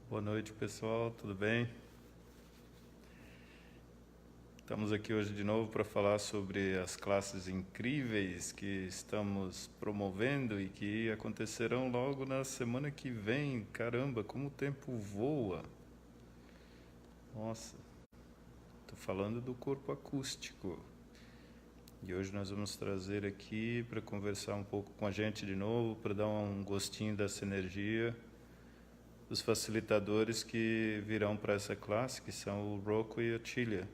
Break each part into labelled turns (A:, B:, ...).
A: Boa noite, pessoal, tudo bem? Estamos aqui hoje de novo para falar sobre as classes incríveis que estamos promovendo e que acontecerão logo na semana que vem. Caramba, como o tempo voa! Nossa, estou falando do corpo acústico. E hoje nós vamos trazer aqui para conversar um pouco com a gente de novo, para dar um gostinho dessa energia, os facilitadores que virão para essa classe, que são o Rocco e a Tilia.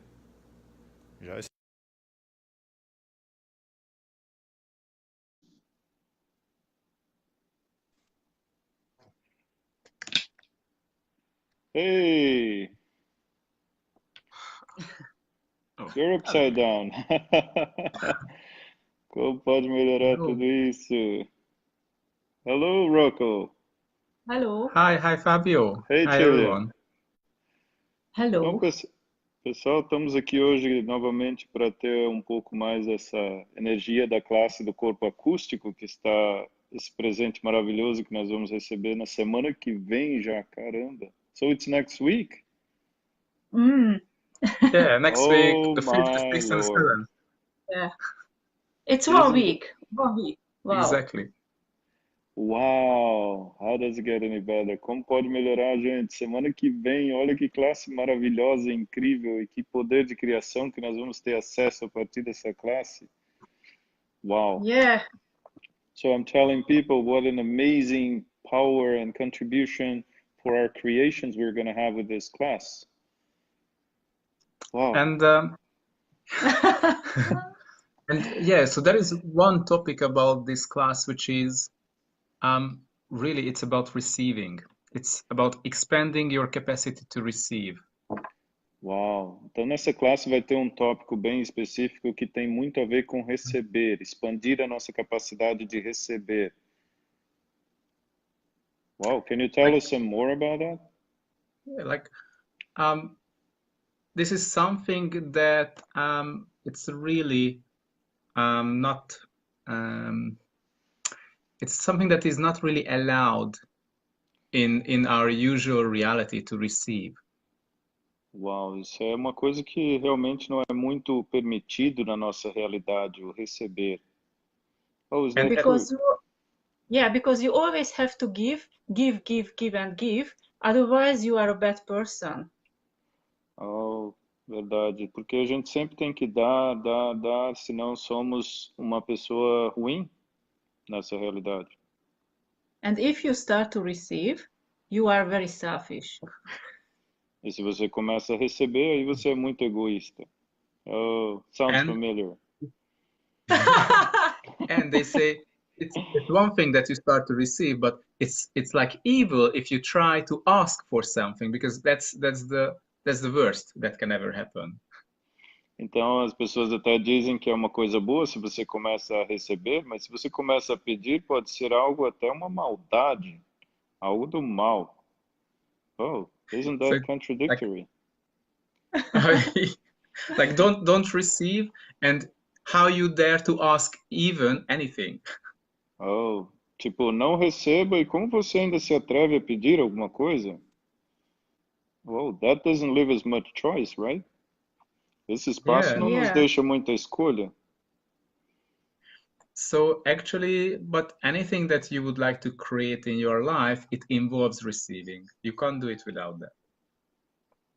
A: Já
B: Hey,
C: Oh,
B: you're
C: hello.
B: upside down. Como pode melhorar
C: Hello.
B: tudo isso? Hello, Rocco.
D: Hello.
C: Hi, Fabio.
B: Hey,
C: Hi,
B: Tilia.
C: everyone.
B: Então,
D: Hello.
B: pessoal, estamos aqui hoje novamente para ter um pouco mais essa energia da classe do corpo acústico, que está esse presente maravilhoso que nós vamos receber na semana que vem já, caramba. So it's next week?
D: Mm,
C: Yeah, next week,
B: Oh
C: the 5th, the
B: my
C: 6th, and the
B: Lord.
C: 7th.
D: yeah. It's 1
B: Isn't
D: week. 1 week. Wow.
C: Exactly.
B: Uau! How does it get any better? Como pode melhorar, gente? Semana que vem, olha que classe maravilhosa, incrível e que poder de criação que nós vamos ter acesso a partir dessa classe. Wow!
D: Yeah.
B: So I'm telling people what an amazing power and contribution for our creations we're going to have with this class. Wow!
C: And and yeah, so there is one topic about this class, which is really it's about receiving. It's about expanding your capacity to receive.
B: Uau! Então, nessa classe vai ter um tópico bem específico que tem muito a ver com receber, expandir a nossa capacidade de receber. Wow! Can you tell
C: Like,
B: us some more about that?
C: like this is something that it's really not it's something that is not really allowed in our usual reality to receive.
B: Uau, isso é uma coisa que realmente não é muito permitido na nossa realidade, o receber. Oh, is
C: And
B: that true?
D: Because you always have to give, and give. Otherwise, you are a bad person.
B: Oh, verdade. Porque a gente sempre tem que dar, dar, dar, senão somos uma pessoa ruim nessa realidade.
D: And if you start to receive, you are very selfish.
B: E se você começa a receber, aí você é muito egoísta. Oh, sounds
C: and
B: familiar.
C: and they say it's one thing that you start to receive, but it's like evil if you try to ask for something, because that's the worst that can ever happen.
B: Então, as pessoas até dizem que é uma coisa boa se você começa a receber, mas se você começa a pedir, pode ser algo até uma maldade, algo do mal. Oh, isn't
C: So
B: that
C: like
B: contradictory?
C: like don't receive, and how you dare to ask even anything.
B: Oh, tipo, não receba e como você ainda se atreve a pedir alguma coisa? Oh, that doesn't leave us much choice, right? Esse espaço
C: Yeah.
B: não nos
D: Yeah.
B: deixa muita escolha.
C: So actually, but anything that you would like to create in your life, it involves receiving. You can't do it without that.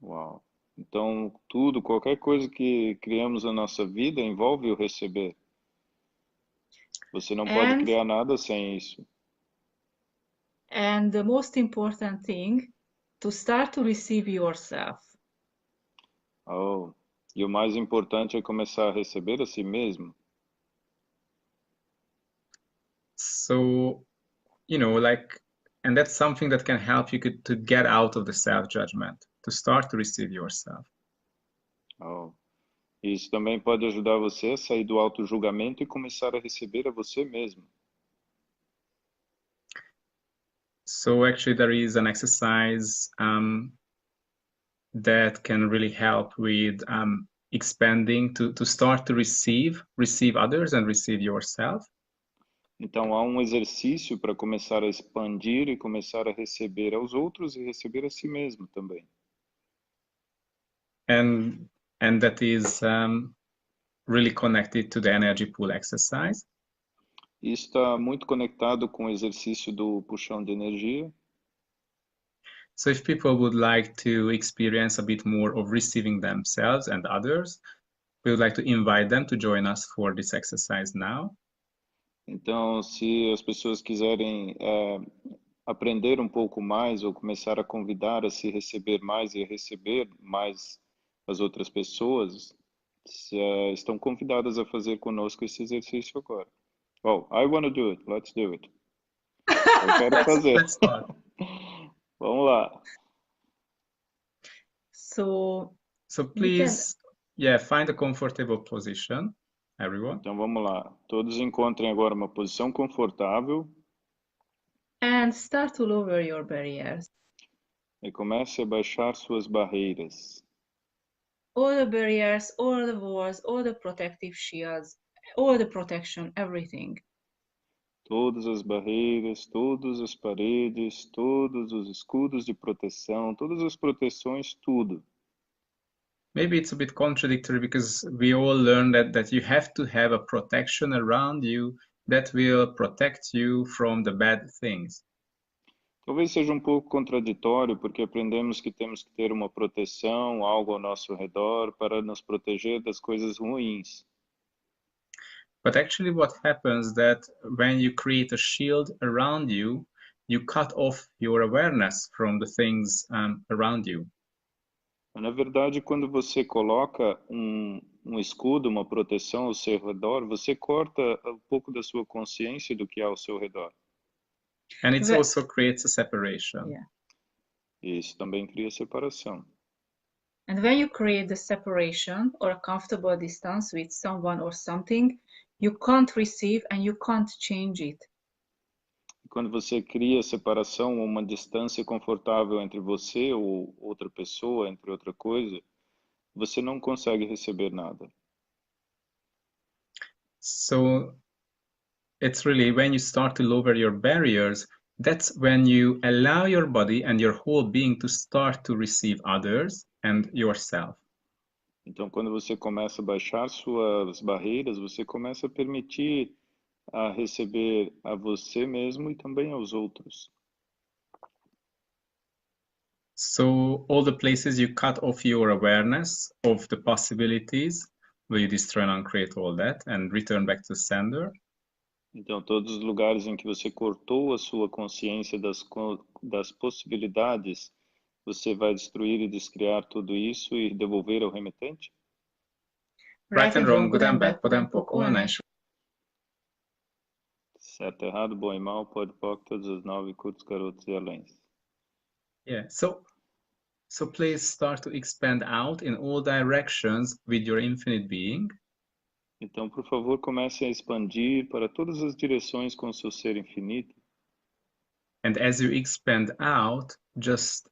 B: Uau. Então, tudo, qualquer coisa que criamos na nossa vida envolve o receber. Você não pode
D: And
B: criar nada sem isso.
D: and the most important thing, to start to receive yourself.
B: Oh, e o mais importante é começar a receber a si mesmo.
C: So, like, and that's something that can help you to get out of the self-judgment, to start to receive yourself.
B: Oh. Isso também pode ajudar você a sair do auto-julgamento e começar a receber a você mesmo.
C: So actually, there is an exercise that can really help with expanding to start to receive others and receive yourself.
B: Então, há um exercício para começar a expandir e começar a receber aos outros e receber a si mesmo também.
C: And that is really connected to the energy pool exercise.
B: Isso está muito conectado com o exercício do puxão de energia.
C: So if people would like to experience a bit more of receiving themselves and others, we would like to invite them to join us for this exercise now.
B: Então, se as pessoas quiserem aprender um pouco mais ou começar a convidar a se receber mais e a receber mais as outras pessoas, estão convidadas a fazer conosco esse exercício agora. Oh, I want to do it. Let's do it. Eu quero fazer.
C: Let's start.
B: Vamos lá.
D: So
C: Please, yeah, find a comfortable position, everyone.
B: Então vamos lá. Todos encontrem agora uma posição confortável.
D: And start to lower your barriers.
B: E comece a baixar suas barreiras.
D: All the barriers, all the walls, all the protective shields, all the protection, everything.
B: Todas as barreiras, todas as paredes, todos os escudos de proteção, todas as proteções, tudo.
C: Maybe it's a bit contradictory because we all learn that you have to have a protection around you that will protect you from the bad things.
B: Talvez seja um pouco contraditório, porque aprendemos que temos que ter uma proteção, algo ao nosso redor, para nos proteger das coisas ruins.
C: But actually what happens that when you create a shield around you, you cut off your awareness from the things around you.
B: Na verdade, quando você coloca um escudo, uma proteção ao seu redor, você corta um pouco da sua consciência do que há ao seu redor.
C: And it also creates a separation.
D: Yeah.
B: E isso também cria separação.
D: And when you create the separation or a comfortable distance with someone or something, you can't receive and you can't change it.
B: Quando você cria separação ou uma distância confortável entre você ou outra pessoa, entre outra coisa, você não consegue receber nada.
C: So it's really when you start to lower your barriers, that's when you allow your body and your whole being to start to receive others and yourself.
B: Então, quando você começa a baixar suas barreiras, você começa a permitir a receber a você mesmo e também aos outros.
C: So all the places you cut off your awareness of the possibilities, will you destroy and uncreate all that and return back to sender?
B: Então, todos os lugares em que você cortou a sua consciência das possibilidades, você vai destruir e descriar tudo isso e devolver ao remetente?
C: Right and wrong, good and bad, pod and poc, all nine.
B: Certo, errado, bom e mal, pode, poc, todos os 9, curtos, garotos e aléns.
C: Yeah, so please start to expand out in all directions with your infinite being.
B: Então, por favor, comece a expandir para todas as direções com seu ser infinito.
C: And as you expand out, just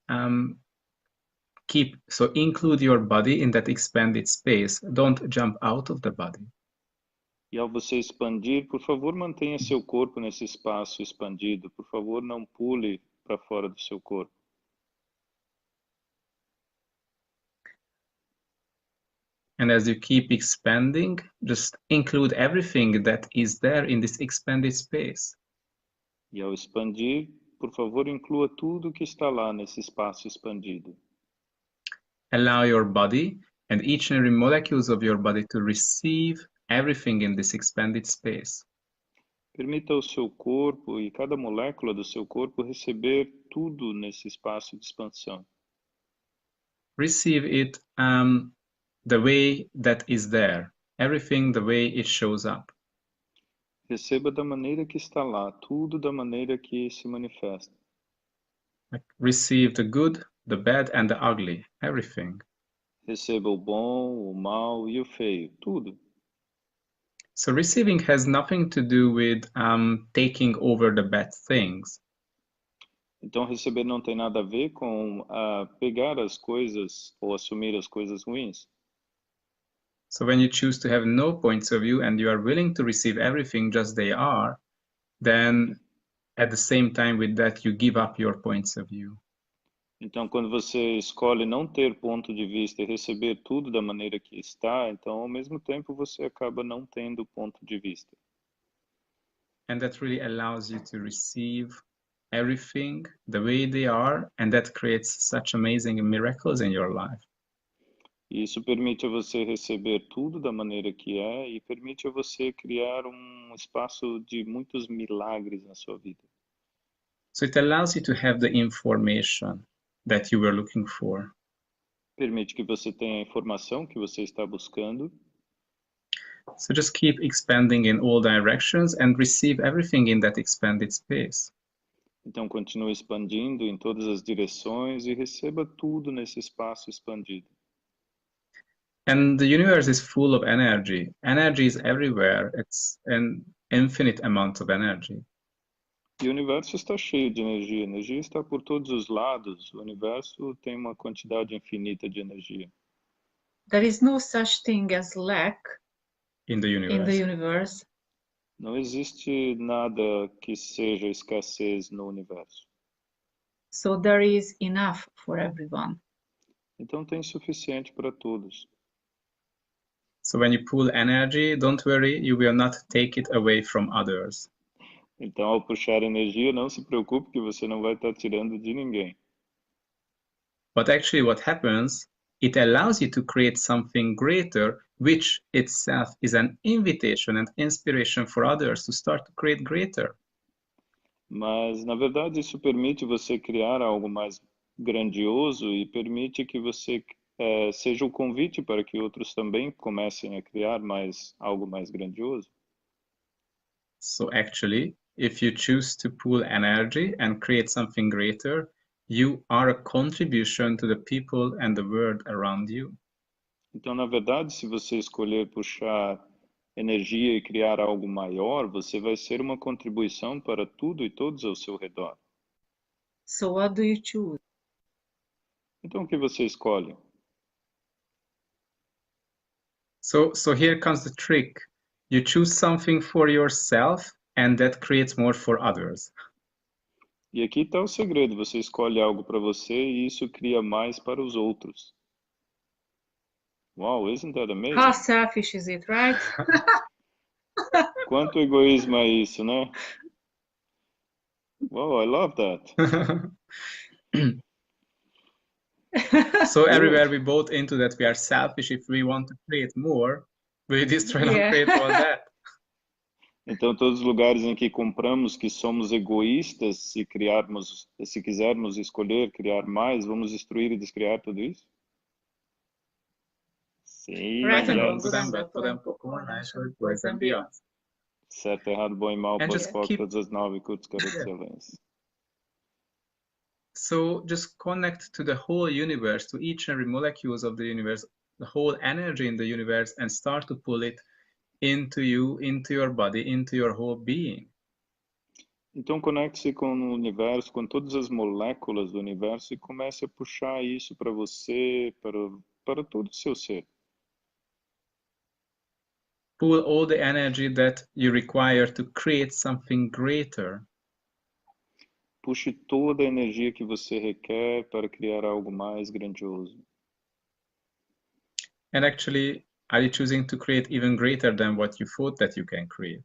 C: include your body in that expanded space. Don't jump out of the body.
B: E ao você expandir, por favor, mantenha seu corpo nesse espaço expandido. Por favor, não pule para fora do seu corpo.
C: And as you keep expanding, just include everything that is there in this expanded space.
B: E ao expandir, por favor, inclua tudo que está lá nesse espaço expandido.
C: Allow your body and each and every molecules of your body to receive everything in this expanded space.
B: Permita ao seu corpo e cada molécula do seu corpo receber tudo nesse espaço de expansão.
C: Receive it the way that is there, everything the way it shows up.
B: Receba da maneira que está lá, tudo da maneira que se manifesta.
C: Receive the good, the bad, and the ugly, everything.
B: Receba o bom, o mal e o feio, tudo.
C: So receiving has nothing to do with taking over the bad things.
B: Então, receber não tem nada a ver com pegar as coisas ou assumir as coisas ruins.
C: So when you choose to have no points of view and you are willing to receive everything just they are, then at the same time with that, you give up your points of view.
B: Então, quando você escolhe não ter ponto de vista e receber tudo da maneira que está, então, ao mesmo tempo, você acaba não tendo ponto de vista.
C: And that really allows you to receive everything the way they are, and that creates such amazing miracles in your life.
B: E isso permite a você receber tudo da maneira que é e permite a você criar um espaço de muitos milagres na sua vida.
C: So it allows you to have the information that you were looking for.
B: Permite que você tenha a informação que você está buscando.
C: So just keep expanding in all directions and receive everything in that expanded space.
B: Então, continue expandindo em todas as direções e receba tudo nesse espaço expandido.
C: And the universe is full of energy. Energy is everywhere. It's an infinite amount of energy.
B: E o universo está cheio de energia. A energia está por todos os lados. O universo tem uma quantidade infinita de energia.
D: There is no such thing as lack
C: In the
D: universe.
B: Não existe nada que seja escassez no universo.
D: So there is enough for everyone.
B: Então tem suficiente para todos.
C: So when you pull energy, don't worry, you will not take it away from others.
B: Então, ao puxar energia, não se preocupe que você não vai estar tirando de ninguém.
C: But actually what happens, it allows you to create something greater, which itself is an invitation and inspiration for others to start to create greater.
B: Mas, na verdade, isso permite você criar algo mais grandioso e permite que você seja o convite para que outros também comecem a criar algo mais grandioso.
C: So actually, if you choose to pool energy and create something greater, you are a contribution to the people and the world around you.
B: Então, na verdade, se você escolher puxar energia e criar algo maior, você vai ser uma contribuição para tudo e todos ao seu redor.
D: So what do you choose?
B: Então, o que você escolhe?
C: So here comes the trick. You choose something for yourself and that creates more for others.
B: E aqui está o segredo. Você escolhe algo para você e isso cria mais para os outros. Wow, isn't that amazing?
D: How selfish is it, right?
B: Quanto egoísmo é isso, né? Wow, I love that.
C: So everywhere we bought into that we are selfish if we want to create more, we destroy and
D: Yeah.
C: create all that.
B: Então, todos os lugares em que compramos que somos egoístas, se quisermos escolher criar mais, vamos destruir e descriar tudo isso? Sim,
D: Right and
B: yes.
D: wrong, good and bad,
C: Put them popcorn, I show it boys and beyond.
B: Certo, errado, bom e mal,
C: And
B: boas
C: just
B: fotos,
C: keep-
B: todas as 9, curtos, garotos, excelência.
C: So just connect to the whole universe, to each and every molecules of the universe, the whole energy in the universe, and start to pull it into you, into your body, into your whole being.
B: Então, conecte-se com o universo, com todas as moléculas do universo e comece a puxar isso para você, para todo o seu ser.
C: Pull all the energy that you require to create something greater.
B: Puxe toda a energia que você requer para criar algo mais grandioso.
C: And actually, are you choosing to create even greater than what you thought that you can create?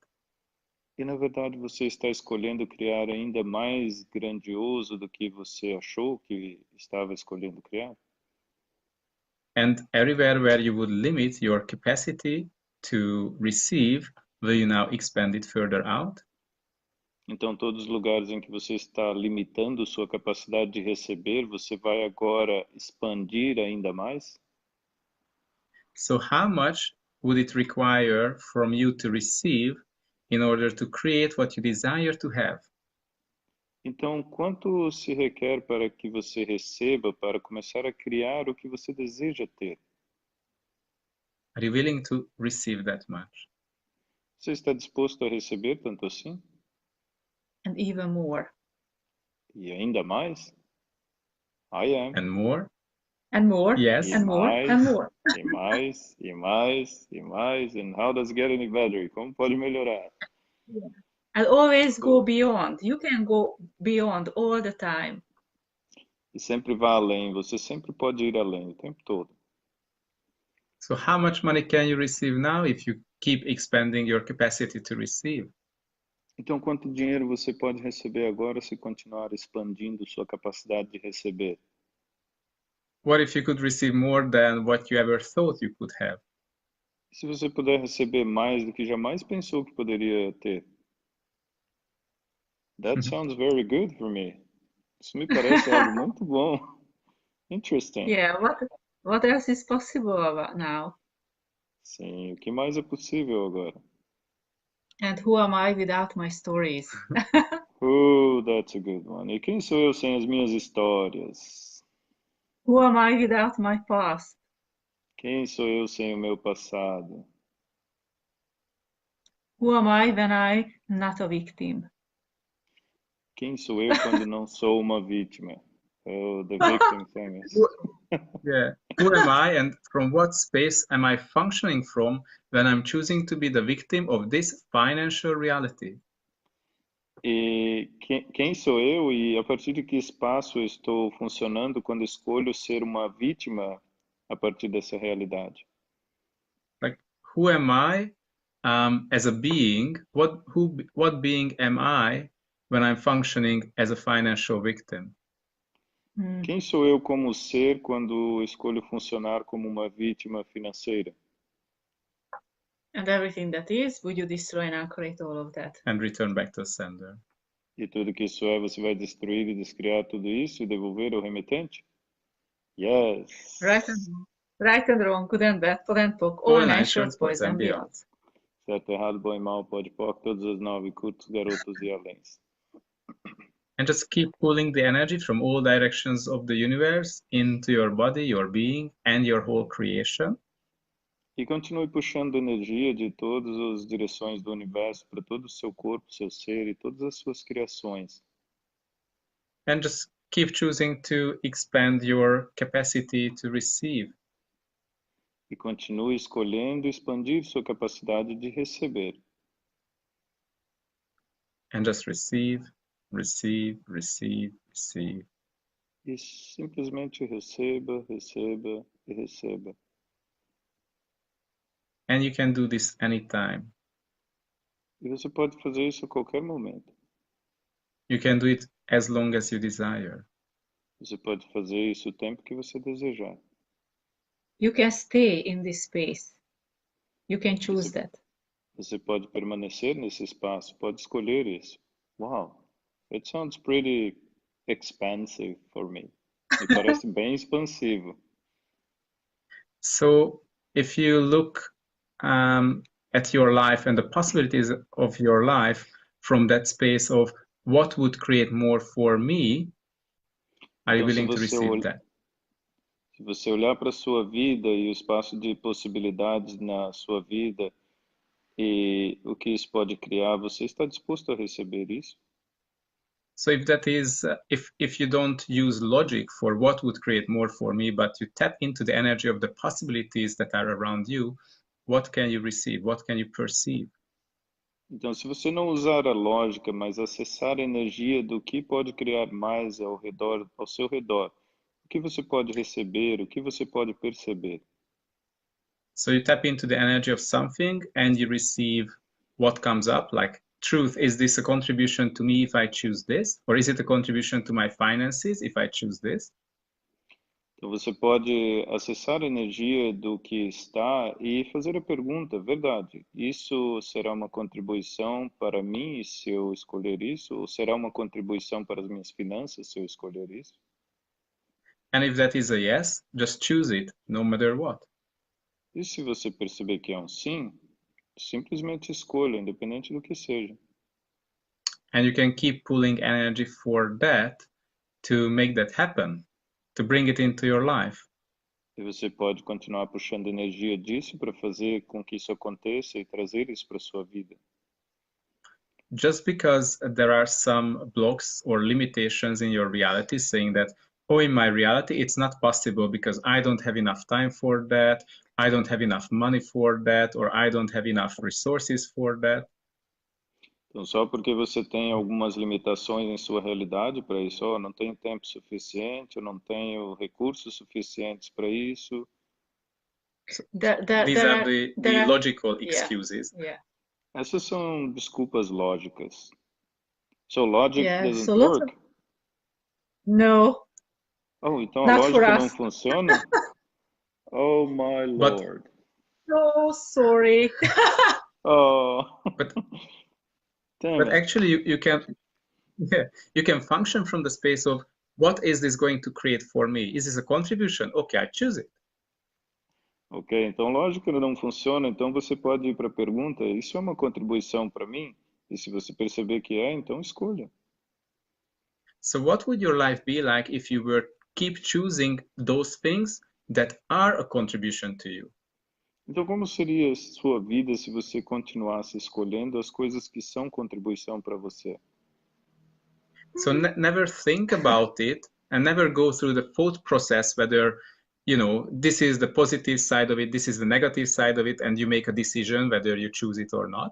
B: E, na verdade, você está escolhendo criar ainda mais grandioso do que você achou que estava escolhendo criar?
C: And everywhere where you would limit your capacity to receive, will you now expand it further out?
B: Então, todos os lugares em que você está limitando sua capacidade de receber, você vai agora expandir ainda mais?
C: So how much would it require from you to receive in order to create what you desire to have?
B: Então, quanto se requer para que você receba para começar a criar o que você deseja ter?
C: Are you willing to receive that much?
B: Você está disposto a receber tanto assim?
D: And even more.
B: E ainda mais? I am.
C: And more?
D: And more.
C: Yes.
D: And more.
B: Mais.
D: And more.
B: E mais, e mais, e mais. And how does it get any better? Como pode melhorar?
D: And always go beyond. You can go beyond all the time.
B: E sempre vá além. Você sempre pode ir além o tempo todo.
C: So how much money can you receive now if you keep expanding your capacity to receive?
B: Então, quanto dinheiro você pode receber agora se continuar expandindo sua capacidade de receber?
C: What if you could receive more than what you ever thought you could have?
B: Se você puder receber mais do que jamais pensou que poderia ter? That sounds very good for me. Isso me parece algo muito bom. Interesting.
D: Yeah, what else is possible now?
B: Sim, o que mais é possível agora?
D: And who am I without my stories?
B: Oh, that's a good one. E quem sou eu sem as minhas histórias?
D: Who am I without my past?
B: Quem sou eu sem o meu passado?
D: Who am I when I'm not a victim?
B: Quem sou eu quando não sou uma vítima? Oh, the victim thing is...
C: Yeah. Who am I and from what space am I functioning from when I'm choosing to be the victim of this financial reality?
B: E quem sou eu e a partir de que espaço eu estou funcionando quando escolho ser uma vítima a partir dessa realidade?
C: Like, who am I as a being? What being am I when I'm functioning as a financial victim?
B: Quem sou eu como ser quando escolho funcionar como uma vítima financeira?
D: And everything that is, would you destroy and create all of that?
C: And return back to the sender.
B: E tudo que isso é, você vai destruir e descriar tudo isso e devolver ao remetente? Yes.
D: Right and wrong, good and bad, POD and POC, all nine short boys and beyond.
B: Certo, errado, bom e mal, pode, POC, todos os 9, curtos, garotos e aléns.
C: And just keep pulling the energy from all directions of the universe into your body, your being, and your whole creation.
B: E continue puxando energia de todas as direções do universo para todo o seu corpo, seu ser e todas as suas criações.
C: And just keep choosing to expand your capacity to receive.
B: E continue escolhendo expandir sua capacidade de receber.
C: And just receive, receive, receive, receive.
B: E simplesmente receba, receba e receba.
C: And you can do this anytime.
B: E você pode fazer isso a qualquer momento.
C: You can do it as long as you desire.
B: Você pode fazer isso o tempo que você desejar.
D: You can stay in this space. You can choose that.
B: Você pode permanecer nesse espaço, pode escolher isso. Wow, it sounds pretty expansive for me. Me parece bem expansivo.
C: So if you look at your life and the possibilities of your life from that space of what would create more for me, are you willing to receive that?
B: Se você olhar para a sua vida e o espaço de possibilidades na sua vida e o que isso pode criar, você está disposto a receber isso?
C: So if that is, if you don't use logic for what would create more for me, but you tap into the energy of the possibilities that are around you, what can you receive? What can you perceive?
B: Então, se você não usar a lógica, mas acessar a energia do que pode criar mais ao redor, ao seu redor, o que você pode receber, o que você pode perceber?
C: So you tap into the energy of something and you receive what comes up, like truth. Is this a contribution to me if I choose this? Or is it a contribution to my finances if I choose this?
B: Então, você pode acessar a energia do que está e fazer a pergunta, verdade, isso será uma contribuição para mim se eu escolher isso? Ou será uma contribuição para as minhas finanças se eu escolher isso?
C: And if that is a yes, just choose it, no matter what.
B: E se você perceber que é um sim, simplesmente escolha, independente do que seja.
C: And you can keep pulling energy for that to make that happen, to bring it into your life.
B: E você pode continuar puxando energia disso para fazer com que isso aconteça e trazer isso para a sua vida.
C: Just because there are some blocks or limitations in your reality saying that, oh, in my reality, it's not possible because I don't have enough time for that, I don't have enough money for that, or I don't have enough resources for that.
B: Então, só porque você tem algumas limitações em sua realidade para isso, oh, não tenho tempo suficiente, eu não tenho recursos suficientes para isso.
C: So
D: There,
C: these
D: there
C: are
D: are
C: the logical
D: yeah,
C: excuses.
D: yeah,
B: Essas são desculpas lógicas. So logic
D: yeah.
B: doesn't
D: So lots of
B: work.
D: no,
B: Oh, então a
D: not for
B: lógica não
D: us.
B: funciona? Oh my
C: But
B: Lord.
D: So sorry.
B: Oh,
C: but
B: damn
C: but
B: it.
C: actually you can yeah, you can function from the space of what is this going to create for me? Is this a contribution? Okay, I choose it.
B: Ok, então lógica não funciona, então você pode ir para a pergunta, isso é uma contribuição para mim? E se você perceber que é, então escolha.
C: So what would your life be like if you were keep choosing those things that are a contribution to you?
B: Então como seria a sua vida se você continuasse escolhendo as coisas que são contribuição para você?
C: So never think about it and never go through the thought process whether, you know, this is the positive side of it, this is the negative side of it, and you make a decision whether you choose it or not.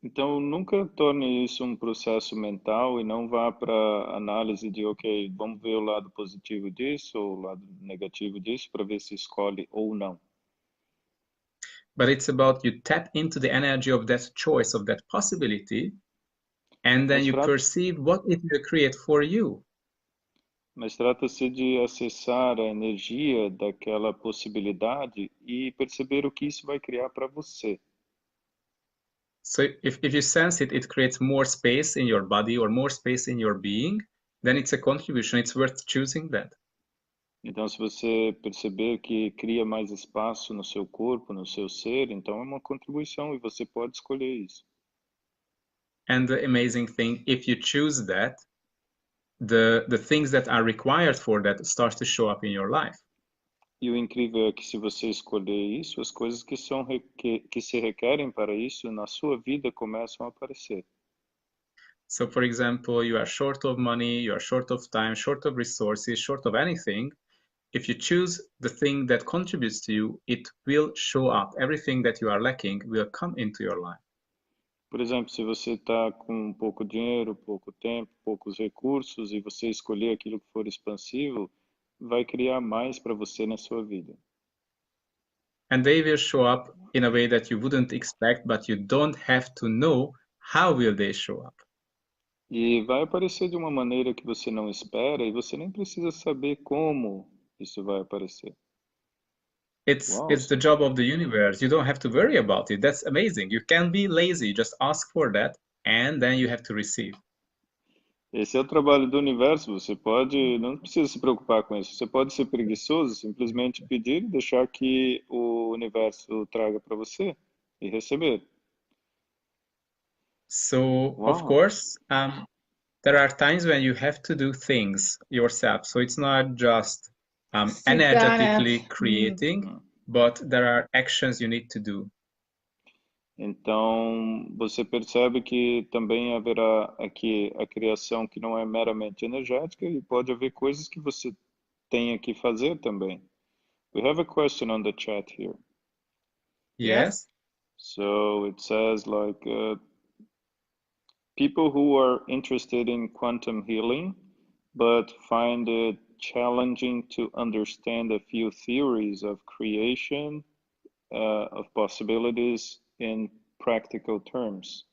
B: Então nunca torne isso um processo mental e não vá para análise de, ok, vamos ver o lado positivo disso ou o lado negativo disso para ver se escolhe ou não.
C: But it's about you tap into the energy of that choice, of that possibility, and then
B: Mas
C: you perceive what it will create for you.
B: Mas trata-se de acessar a energia daquela possibilidade e perceber o que isso vai criar para você.
C: So if you sense it, it creates more space in your body or more space in your being, then it's a contribution. It's worth choosing that.
B: Então, se você perceber que cria mais espaço no seu corpo, no seu ser, então é uma contribuição e você pode escolher isso.
C: And the amazing thing, if you choose that, the things that are required for that start to show up in your life.
B: E o incrível é que se você escolher isso, as coisas que se requerem para isso na sua vida começam a aparecer.
C: So for example, you are short of money, you are short of time, short of resources, short of anything. If you choose the thing that contributes to you, it will show up. Everything that you are lacking will come into your life.
B: Por exemplo, se você está com pouco dinheiro, pouco tempo, poucos recursos e você escolher aquilo que for expansivo, vai criar mais para você na sua vida.
C: And they will show up in a way that you wouldn't expect, but you don't have to know how will they show up.
B: E vai aparecer de uma maneira que você não espera e você nem precisa saber como isso vai aparecer. Uau,
C: It's the job of the universe. You don't have to worry about it. That's amazing. You can be lazy, just ask for that, and then you have to receive.
B: esse é o trabalho do universo. Você pode, não precisa se preocupar com isso. Você pode ser preguiçoso, simplesmente pedir e deixar que o universo traga para você e receber.
C: So, of
B: Uau!
C: course, there are times when you have to do things yourself. So it's not just energetically creating, but there are actions you need to do.
B: Então, você percebe que também haverá aqui a criação que não é meramente energética e pode haver coisas que você tenha que fazer também. We have a question on the chat here.
C: Yes?
B: So it says like people who are interested in quantum healing but find it challenging to understand a few theories of creation, of possibilities in practical terms.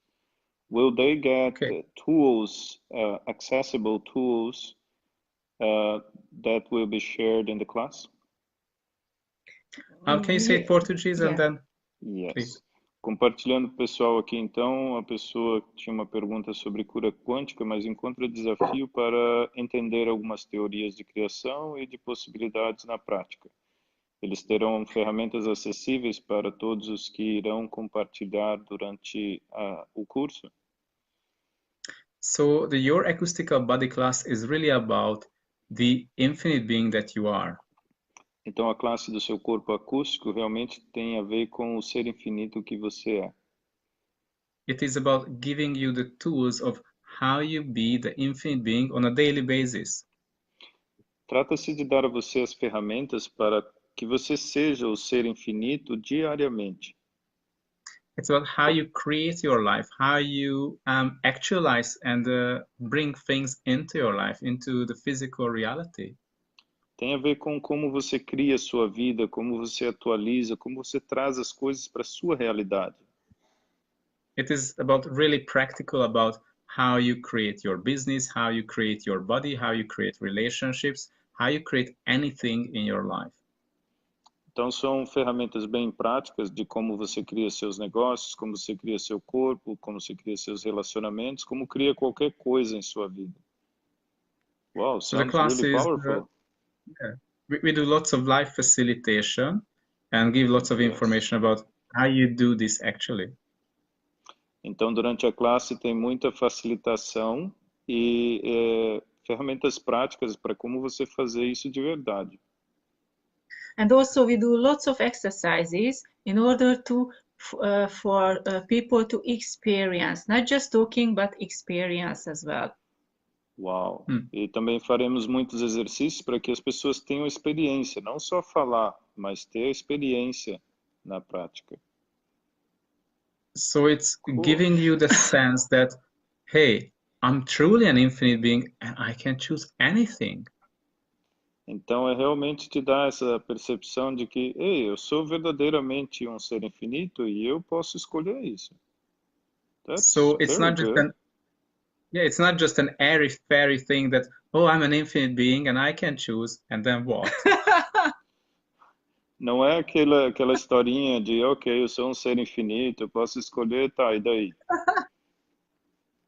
B: Will they get tools, accessible tools that will be shared in the class?
C: Can you say it Portuguese and then?
B: Yes.
C: Please.
B: Compartilhando com o pessoal aqui, então, a pessoa tinha uma pergunta sobre cura quântica, mas encontra desafio para entender algumas teorias de criação e de possibilidades na prática. Eles terão ferramentas acessíveis para todos os que irão compartilhar durante o curso?
C: So your acoustical body class is really about the infinite being that you are.
B: Então a classe do seu corpo acústico realmente tem a ver com o ser infinito que você é.
C: It is about giving you the tools of how you be the infinite being on a daily basis.
B: Trata-se de dar a você as ferramentas para que você seja o ser infinito diariamente.
C: It's about how you create your life, how you actualize and bring things into your life, into the physical reality.
B: Tem a ver com como você cria a sua vida, como você atualiza, como você traz as coisas para a sua realidade.
C: It is about really practical about how you create your business, how you create your body, how you create relationships, how you create anything in your life.
B: Então são ferramentas bem práticas de como você cria seus negócios, como você cria seu corpo, como você cria seus relacionamentos, como cria qualquer coisa em sua vida. Wow,
C: So the
B: sounds
C: class
B: really
C: is,
B: powerful.
C: we do lots of live facilitation and give lots of
B: Yes.
C: information about how you do this actually.
B: Então, durante a classe tem muita facilitação e ferramentas práticas para como você fazer isso de verdade.
D: And also we do lots of exercises in order to for people to experience, not just talking, but experience as well.
B: Uau! E também faremos muitos exercícios para que as pessoas tenham experiência, não só falar, mas ter experiência na prática.
C: So it's
B: Cool.
C: giving you the sense that, hey, I'm truly an infinite being and I can choose anything.
B: Então é realmente te dar essa percepção de que, ei, eu sou verdadeiramente um ser infinito e eu posso escolher isso. That's
C: So it's
B: very
C: not just
B: good.
C: it's not just an airy fairy thing that, oh, I'm an infinite being and I can choose, and then what?
B: Não é aquela historinha de, ok, eu sou um ser infinito, eu posso escolher, tá, e daí?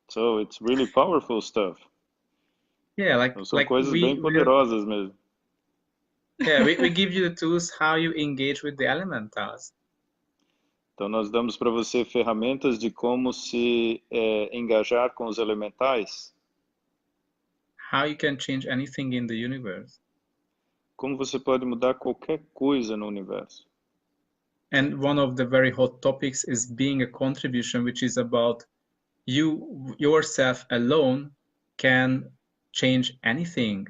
B: So it's really powerful stuff.
C: Yeah,
B: Então, são coisas bem poderosas mesmo.
C: Yeah, we give you the tools how you engage with the elementals.
B: Então nós damos para você ferramentas de como se engajar com os elementais.
C: How you can change anything in the universe.
B: Como você pode mudar qualquer coisa no universo.
C: And one of the very hot topics is being a contribution, which is about you yourself alone can change anything.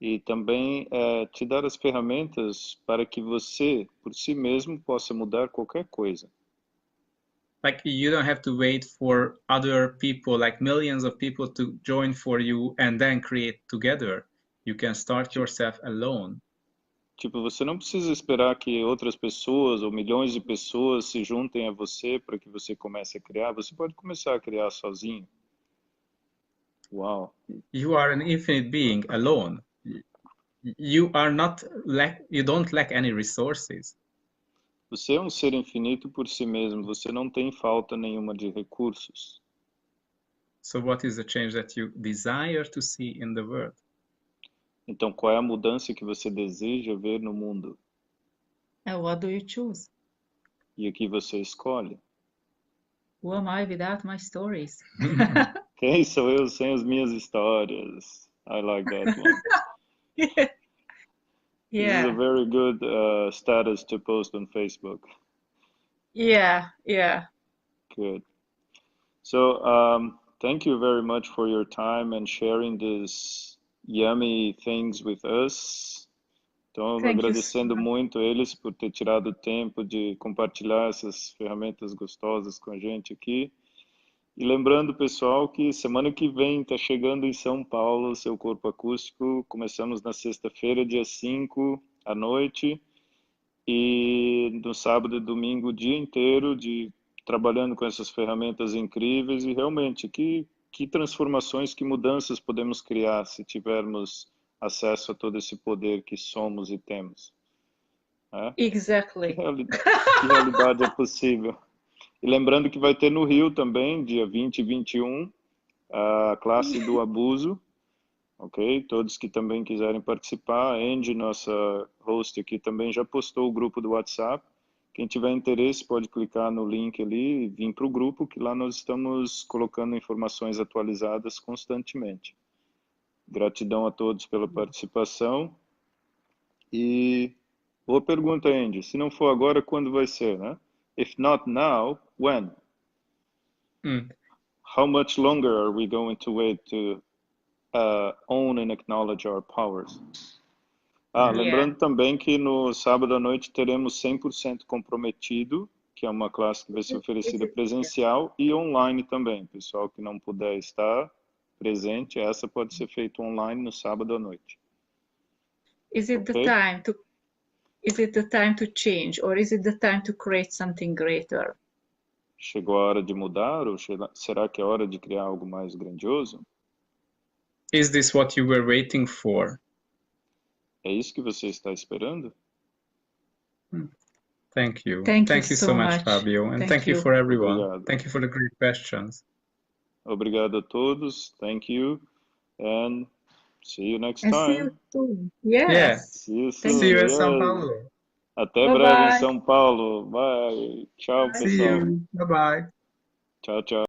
B: E também te dar as ferramentas para que você, por si mesmo, possa mudar qualquer coisa.
C: Like you don't have to wait for other people, like millions of people to join for you and then create together. You can start yourself alone.
B: Tipo, você não precisa esperar que outras pessoas ou milhões de pessoas se juntem a você para que você comece a criar. Você pode começar a criar sozinho. Uau.
C: You are an infinite being alone. You don't lack any resources.
B: Você é um ser infinito por si mesmo. Você não tem falta nenhuma de recursos.
C: So what is the change that you desire to see in the world?
B: Então, qual é a mudança que você deseja ver no mundo?
D: And what do you choose?
B: E o que você escolhe?
D: Who am I without my stories?
B: Quem sou eu sem as minhas histórias? I like that one. This is a very good status to post on Facebook.
D: Yeah.
B: Good. So, thank you very much for your time and sharing these yummy things with us. Então, agradecendo muito eles por ter tirado o tempo de compartilhar essas ferramentas gostosas com a gente aqui. E lembrando, pessoal, que semana que vem está chegando em São Paulo, seu corpo acústico. Começamos na sexta-feira, dia 5, à noite. E no sábado e domingo, o dia inteiro, trabalhando com essas ferramentas incríveis. E realmente, que transformações, que mudanças podemos criar se tivermos acesso a todo esse poder que somos e temos.
D: Exactly.
B: Que realidade é possível. E lembrando que vai ter no Rio também, dia 20 e 21, a classe do abuso, ok? Todos que também quiserem participar, a Andy, nossa host aqui, também já postou o grupo do WhatsApp. Quem tiver interesse pode clicar no link ali e vir para o grupo, que lá nós estamos colocando informações atualizadas constantemente. Gratidão a todos pela participação. E boa pergunta, Andy. Se não for agora, quando vai ser, né? If not now, when? How much longer are we going to wait to own and acknowledge our powers? Lembrando também que no sábado à noite teremos 100% comprometido, que é uma classe que vai ser oferecida presencial e online também. Pessoal que não puder estar presente, essa pode ser feita online no sábado à noite.
D: Is it the
B: Ok?
D: time to change, or is it the time to create something greater?
B: Chegou a hora de mudar ou será que é hora de criar algo mais grandioso?
C: Is this what you were waiting for?
B: É isso que você está esperando?
C: Thank you.
D: Thank you
C: you so
D: so
C: much,
D: much.
C: Fabio. And
D: Thank
C: thank you
D: you.
C: for everyone.
B: Obrigado.
C: Thank you for the great questions.
B: Obrigado a todos. Thank you. And see you next
D: And see
B: time.
D: you soon.
C: Yeah.
D: Yes.
B: See you
D: Thank
B: soon.
C: See you in
B: Yes.
C: São Paulo.
B: Até
D: Bye
B: breve em
D: bye.
B: São Paulo. Bye. Tchau,
C: See
B: pessoal.
C: you. Bye-bye.
B: Tchau, tchau.